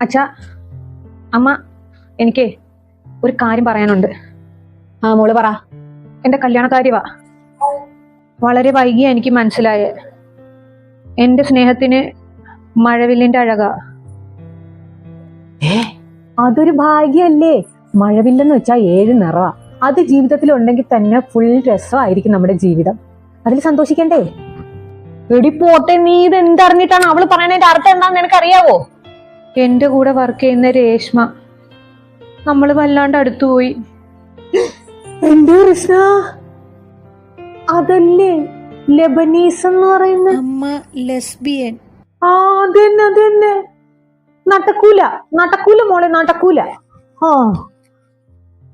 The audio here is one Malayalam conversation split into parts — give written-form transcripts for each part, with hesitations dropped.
അച്ഛാ, അമ്മ, എനിക്ക് ഒരു കാര്യം പറയാനുണ്ട്. മോള് പറ. എന്റെ കല്യാണക്കാര്യവാ. വളരെ വൈകിയ എനിക്ക് മനസ്സിലായ എന്റെ സ്നേഹത്തിന് മഴവില്ലിന്റെ അഴകാ. അതൊരു ഭാഗ്യല്ലേ? മഴവില്ലെന്ന് വെച്ചാ 7 നിറവാ. അത് ജീവിതത്തിൽ ഉണ്ടെങ്കിൽ തന്നെ ഫുൾ രസമായിരിക്കും നമ്മുടെ ജീവിതം. അതിൽ സന്തോഷിക്കണ്ടേ? എടി പോട്ടെ, നീ ഇത് എന്തറിഞ്ഞിട്ടാണ് അവള് പറയണതിന്റെ അർത്ഥം എന്താന്ന് നിനക്കറിയാവോ? എന്റെ കൂടെ വർക്ക് ചെയ്യുന്ന രേഷ്മ, നമ്മള് വല്ലാണ്ട് അടുത്തുപോയി. എന്റെ കൃഷ്ണ, അതല്ലേ ലെബനീസ് എന്ന് പറയുന്ന അമ്മ ലെസ്ബിയൻ. അതന്നെ നടക്കൂല മോളെ, നടക്കൂല.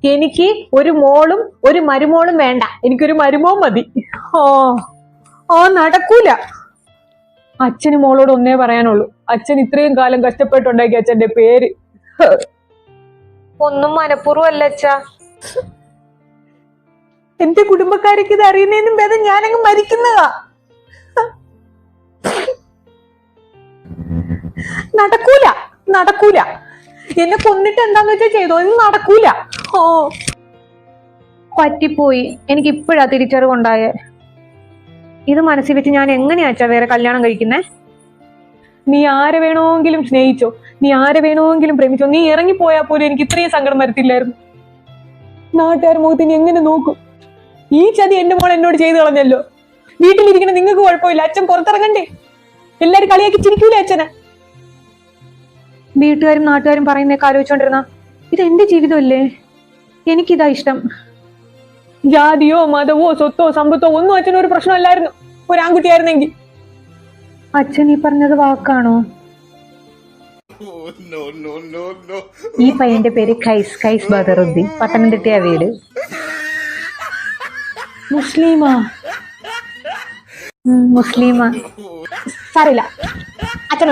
എനിക്ക് ഒരു മോളും ഒരു മരുമോളും വേണ്ട, എനിക്കൊരു മരുമോൻ മതി. നടക്കൂല. അച്ഛന് മോളോട് ഒന്നേ പറയാനുള്ളൂ, അച്ഛൻ ഇത്രയും കാലം കഷ്ടപ്പെട്ടുണ്ടാക്കി അച്ഛന്റെ പേര്. ഒന്നും മനഃപൂർവ്വമല്ല അച്ഛാ. എന്റെ കുടുംബക്കാർക്ക് ഇത് അറിയുന്നതിനും ഭേദം ഞാനങ്ങ് മരിക്കുന്നതാ. നടക്കൂല. എന്നെ കൊന്നിട്ട് എന്താന്ന് വെച്ചാൽ ചെയ്തോ, ഇത് നടക്കൂല. പറ്റിപ്പോയി. എനിക്ക് ഇപ്പോഴാ തിരിച്ചറിവുണ്ടായേ. ഇത് മനസ്സിൽ വെച്ച് ഞാൻ എങ്ങനെയാച്ചാ വേറെ കല്യാണം കഴിക്കുന്നേ? നീ ആരെ വേണമെങ്കിലും സ്നേഹിച്ചോ, നീ ആരെ വേണമെങ്കിലും പ്രേമിച്ചോ, നീ ഇറങ്ങിപ്പോയാൽ പോലും എനിക്ക് ഇത്രയും സങ്കടം വരത്തില്ലായിരുന്നു. നാട്ടുകാർ മുഖത്തിന് എങ്ങനെ നോക്കും? ഈ ചതി എന്റെ മോൾ എന്നോട് ചെയ്തു കളഞ്ഞല്ലോ. വീട്ടിലിരിക്കണ നിങ്ങൾക്ക് കുഴപ്പമില്ല, അച്ഛൻ പുറത്തിറങ്ങണ്ടേ? എല്ലാരും കളിയാക്കി ചിരിക്കൂലേ അച്ഛനെ? വീട്ടുകാരും നാട്ടുകാരും പറയുന്നേക്ക് ആലോചിച്ചോണ്ടിരുന്ന ഇത് എന്റെ ജീവിതമല്ലേ? എനിക്കിതാ ഇഷ്ടം. ജാതിയോ മതമോ സ്വത്തോ സമ്പത്തോ ഒന്നും അച്ഛനൊരു പ്രശ്നമല്ലായിരുന്നു, ഒരു ആൺകുട്ടിയായിരുന്നെങ്കിൽ. അച്ഛൻ ഈ പറഞ്ഞത് വാക്കാണോ? ഈ പയ്യന്റെ പേര് ഖൈസ് ബദറുദ്ദീൻ, പത്തനംതിട്ട വീട്. മുസ്ലിമാ? സാരില്ല, അച്ഛൻ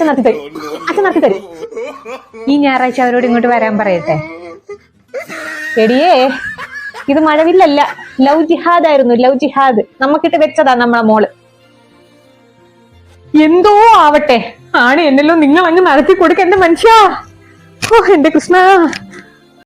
നടത്തി തരും. ഈ ഞായറാഴ്ച അവരോട് ഇങ്ങോട്ട് വരാൻ പറയട്ടെ. എടിയേ, ഇത് മഴവില്ലല്ല, ലവ് ജിഹാദ് ആയിരുന്നു, ലവ് ജിഹാദ്. നമുക്കിട്ട് വെച്ചതാ നമ്മളെ മോള്. എന്തോ ആവട്ടെ, ആണ് എന്നല്ലോ നിങ്ങൾ അങ്ങ് നടത്തി കൊടുക്ക എന്റെ മനുഷ്യ. എന്റെ കൃഷ്ണ.